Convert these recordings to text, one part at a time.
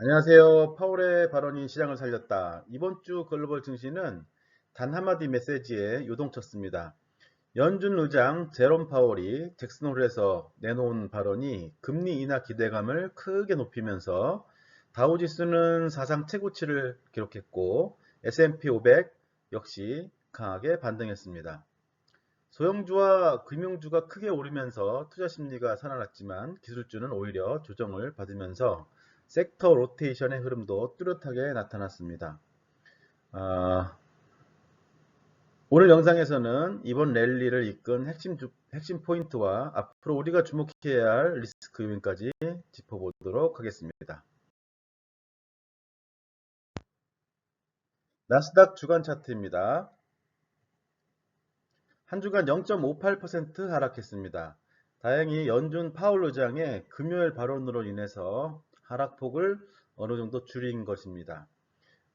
안녕하세요. 파월의 발언이 시장을 살렸다. 이번 주 글로벌 증시는 단 한마디 메시지에 요동쳤습니다. 연준 의장 제롬 파월이 잭슨홀에서 내놓은 발언이 금리 인하 기대감을 크게 높이면서 다우지수는 사상 최고치를 기록했고 S&P 500 역시 강하게 반등했습니다. 소형주와 금융주가 크게 오르면서 투자 심리가 살아났지만 기술주는 오히려 조정을 받으면서 섹터 로테이션의 흐름도 뚜렷하게 나타났습니다. 오늘 영상에서는 이번 랠리를 이끈 핵심 포인트와 앞으로 우리가 주목해야 할 리스크 요인까지 짚어보도록 하겠습니다. 나스닥 주간 차트입니다. 한 주간 0.58% 하락했습니다. 다행히 연준 파월 의장의 금요일 발언으로 인해서 하락폭을 어느 정도 줄인 것입니다.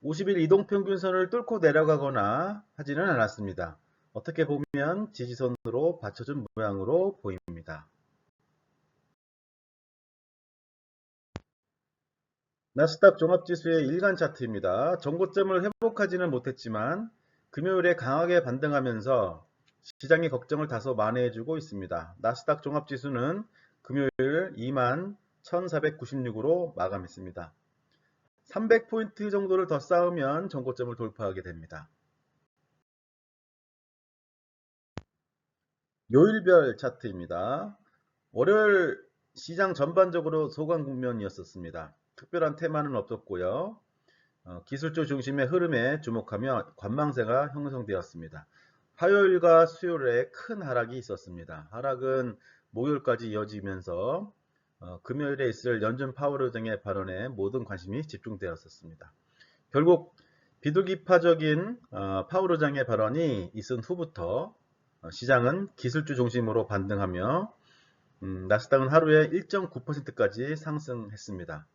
50일 이동평균선을 뚫고 내려가거나 하지는 않았습니다. 어떻게 보면 지지선으로 받쳐준 모양으로 보입니다. 나스닥 종합지수의 일간 차트입니다. 전고점을 회복하지는 못했지만 금요일에 강하게 반등하면서 시장의 걱정을 다소 만회해주고 있습니다. 나스닥 종합지수는 금요일 21,496으로 마감했습니다. 300포인트 정도를 더 쌓으면 전고점을 돌파하게 됩니다. 요일별 차트입니다. 월요일 시장 전반적으로 소강 국면이었습니다. 특별한 테마는 없었고요. 기술주 중심의 흐름에 주목하며 관망세가 형성되었습니다. 화요일과 수요일에 큰 하락이 있었습니다. 하락은 목요일까지 이어지면서 금요일에 있을 연준 파월 의장의 발언에 모든 관심이 집중되었습니다. 결국 비둘기파적인 파월 의장의 발언이 있은 후부터 시장은 기술주 중심으로 반등하며 나스닥은 하루에 1.9%까지 상승했습니다.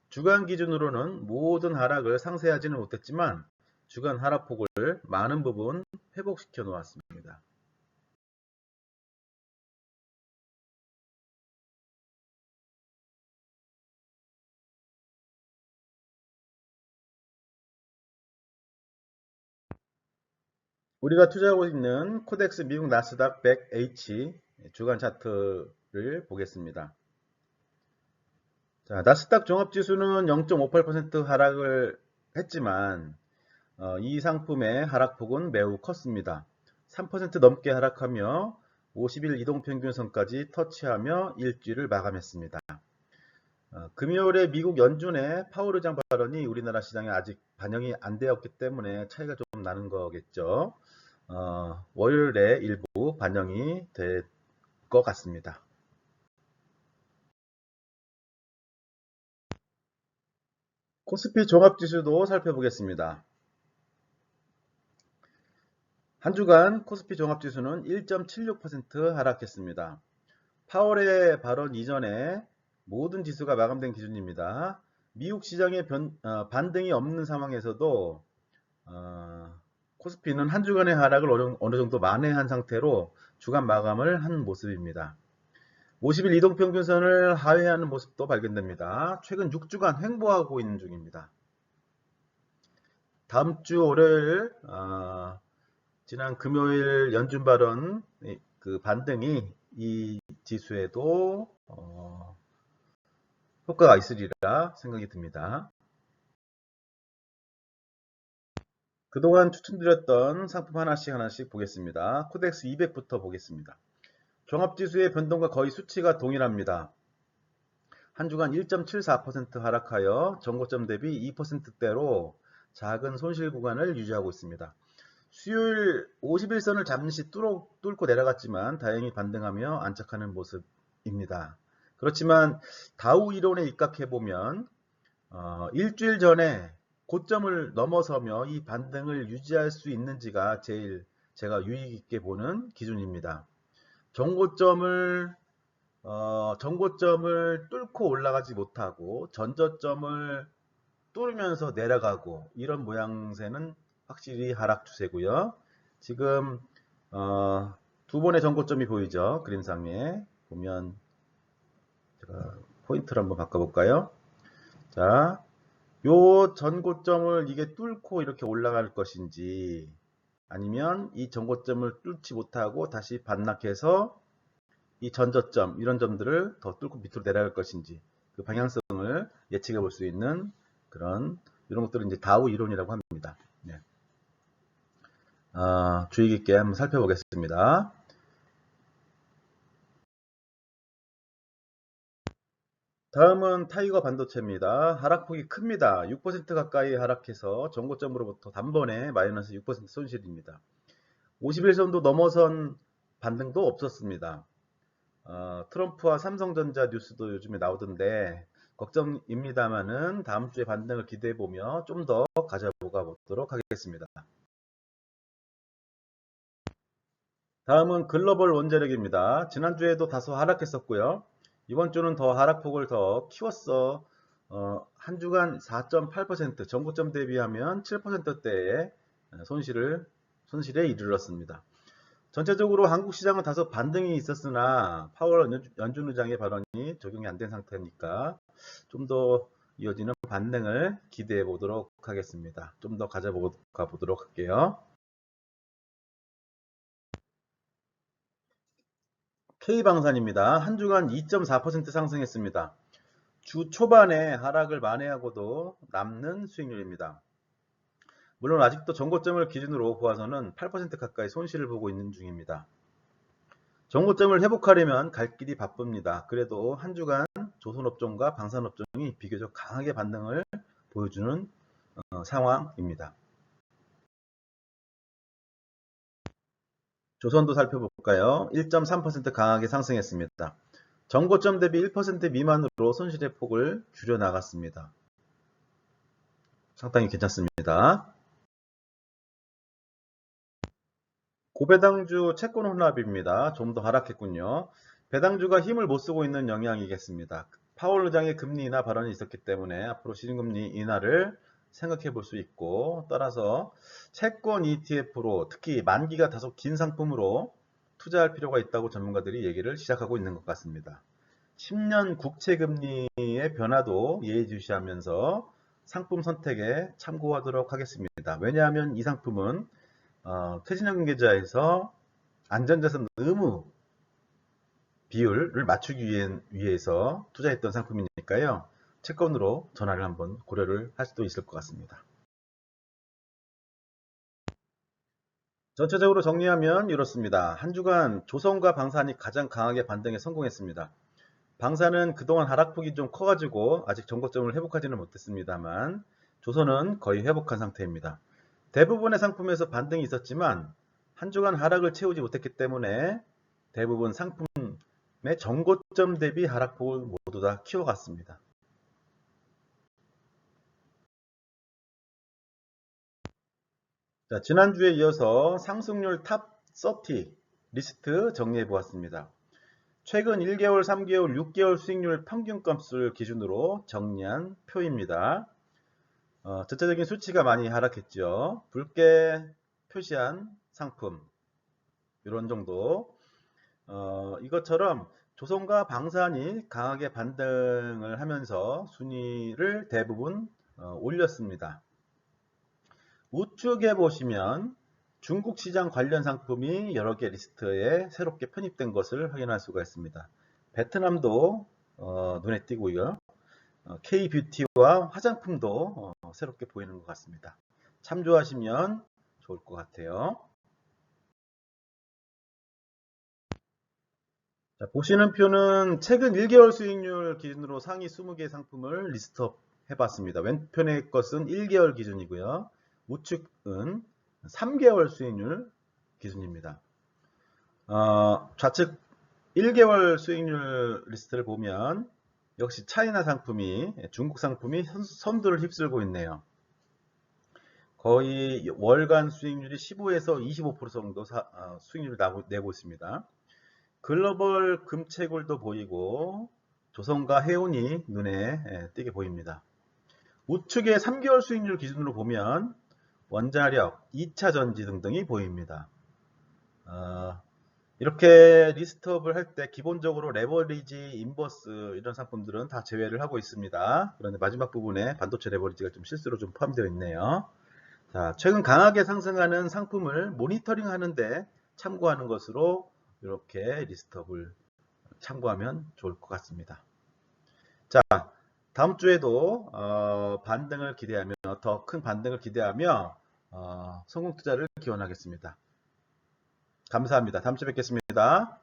주간 기준으로는 모든 하락을 상쇄하지는 못했지만 주간 하락폭을 많은 부분 회복시켜 놓았습니다. 우리가 투자하고 있는 코덱스 미국 나스닥 100H 주간 차트를 보겠습니다. 자, 나스닥 종합지수는 0.58% 하락을 했지만 이 상품의 하락폭은 매우 컸습니다. 3% 넘게 하락하며 50일 이동평균선까지 터치하며 일주일을 마감했습니다. 금요일에 미국 연준의 파월 의장 발언이 우리나라 시장에 아직 반영이 안 되었기 때문에 차이가 좀 나는 거겠죠. 월요일에 일부 반영이 될 것 같습니다. 코스피 종합지수도 살펴보겠습니다. 한 주간 코스피 종합지수는 1.76% 하락했습니다. 파월의 발언 이전에 모든 지수가 마감된 기준입니다. 미국 시장의 반등이 없는 상황에서도 코스피는 한 주간의 하락을 어느 정도 만회한 상태로 주간 마감을 한 모습입니다. 50일 이동평균선을 하회하는 모습도 발견됩니다. 최근 6주간 횡보하고 있는 중입니다. 다음 주 월요일 지난 금요일 연준 발언 그 반등이 이 지수에도 효과가 있으리라 생각이 듭니다. 그동안 추천드렸던 상품 하나씩 보겠습니다. 코덱스 200부터 보겠습니다. 종합지수의 변동과 거의 수치가 동일합니다. 한 주간 1.74% 하락하여 전고점 대비 2%대로 작은 손실 구간을 유지하고 있습니다. 수요일 51선을 잠시 뚫고 내려갔지만 다행히 반등하며 안착하는 모습입니다. 그렇지만 다우 이론에 입각해보면 일주일 전에 고점을 넘어서며 이 반등을 유지할 수 있는지가 제일 제가 유익 있게 보는 기준입니다. 전고점을 뚫고 올라가지 못하고 전저점을 뚫으면서 내려가고 이런 모양새는 확실히 하락 추세고요. 지금 두 번의 전고점이 보이죠. 그림상에 보면 제가 포인트를 한번 바꿔볼까요? 자, 요 전고점을 이게 뚫고 이렇게 올라갈 것인지, 아니면 이 전고점을 뚫지 못하고 다시 반락해서 이 전저점, 이런 점들을 더 뚫고 밑으로 내려갈 것인지, 그 방향성을 예측해 볼 수 있는 그런, 이런 것들을 이제 다우 이론이라고 합니다. 네. 주의 깊게 한번 살펴보겠습니다. 다음은 타이거 반도체입니다. 하락폭이 큽니다. 6% 가까이 하락해서 전고점으로부터 단번에 마이너스 6% 손실입니다. 51선도 넘어선 반등도 없었습니다. 트럼프와 삼성전자 뉴스도 요즘에 나오던데 걱정입니다만은 다음 주에 반등을 기대해 보며 좀 더 가져보가 보도록 하겠습니다. 다음은 글로벌 원자력입니다. 지난주에도 다소 하락했었고요. 이번 주는 더 하락폭을 더 키웠어. 한 주간 4.8%, 전고점 대비하면 7%대의 손실에 이르렀습니다. 전체적으로 한국 시장은 다소 반등이 있었으나 파월 연준 의장의 발언이 적용이 안 된 상태니까 좀 더 이어지는 반등을 기대해 보도록 하겠습니다. 좀 더 가져가 보도록 할게요. K방산입니다. 한 주간 2.4% 상승했습니다. 주 초반에 하락을 만회하고도 남는 수익률입니다. 물론 아직도 전고점을 기준으로 보아서는 8% 가까이 손실을 보고 있는 중입니다. 전고점을 회복하려면 갈 길이 바쁩니다. 그래도 한 주간 조선업종과 방산업종이 비교적 강하게 반등을 보여주는 상황입니다. 조선도 살펴볼까요? 1.3% 강하게 상승했습니다. 전고점 대비 1% 미만으로 손실의 폭을 줄여 나갔습니다. 상당히 괜찮습니다. 고배당주 채권 혼합입니다. 좀 더 하락했군요. 배당주가 힘을 못 쓰고 있는 영향이겠습니다. 파월 의장의 금리 인하 발언이 있었기 때문에 앞으로 시중금리 인하를 생각해 볼 수 있고, 따라서 채권 ETF로 특히 만기가 다소 긴 상품으로 투자할 필요가 있다고 전문가들이 얘기를 시작하고 있는 것 같습니다. 10년 국채금리의 변화도 예의주시하면서 상품 선택에 참고하도록 하겠습니다. 왜냐하면 이 상품은 퇴진형 계좌에서 안전자산 의무 비율을 맞추기 위해서 투자했던 상품이니까요. 채권으로 전환을 한번 고려를 할 수도 있을 것 같습니다. 전체적으로 정리하면 이렇습니다. 한 주간 조선과 방산이 가장 강하게 반등에 성공했습니다. 방산은 그동안 하락폭이 좀 커가지고 아직 전고점을 회복하지는 못했습니다만 조선은 거의 회복한 상태입니다. 대부분의 상품에서 반등이 있었지만 한 주간 하락을 채우지 못했기 때문에 대부분 상품의 전고점 대비 하락폭을 모두 다 키워갔습니다. 자, 지난주에 이어서 상승률 탑 30 리스트 정리해 보았습니다. 최근 1개월, 3개월, 6개월 수익률 평균값을 기준으로 정리한 표입니다. 전체적인 수치가 많이 하락했죠. 붉게 표시한 상품 이런 정도. 이것처럼 조선과 방산이 강하게 반등을 하면서 순위를 대부분 올렸습니다. 우측에 보시면 중국 시장 관련 상품이 여러 개 리스트에 새롭게 편입된 것을 확인할 수가 있습니다. 베트남도 눈에 띄고요. K뷰티와 화장품도 새롭게 보이는 것 같습니다. 참조하시면 좋을 것 같아요. 자, 보시는 표는 최근 1개월 수익률 기준으로 상위 20개 상품을 리스트업 해봤습니다. 왼편의 것은 1개월 기준이고요. 우측은 3개월 수익률 기준입니다. 좌측 1개월 수익률 리스트를 보면 역시 차이나 상품이, 중국 상품이 선두를 휩쓸고 있네요. 거의 월간 수익률이 15에서 25% 정도 수익률을 내고 있습니다. 글로벌 금채굴도 보이고 조선과 해운이 눈에 띄게 보입니다. 우측의 3개월 수익률 기준으로 보면 원자력, 2차 전지 등등이 보입니다. 이렇게 리스트업을 할 때 기본적으로 레버리지, 인버스 이런 상품들은 다 제외를 하고 있습니다. 그런데 마지막 부분에 반도체 레버리지가 좀 실수로 좀 포함되어 있네요. 자, 최근 강하게 상승하는 상품을 모니터링 하는데 참고하는 것으로 이렇게 리스트업을 참고하면 좋을 것 같습니다. 자, 다음 주에도 반등을 기대하며 더 큰 반등을 기대하며 성공 투자를 기원하겠습니다. 감사합니다. 다음 주에 뵙겠습니다.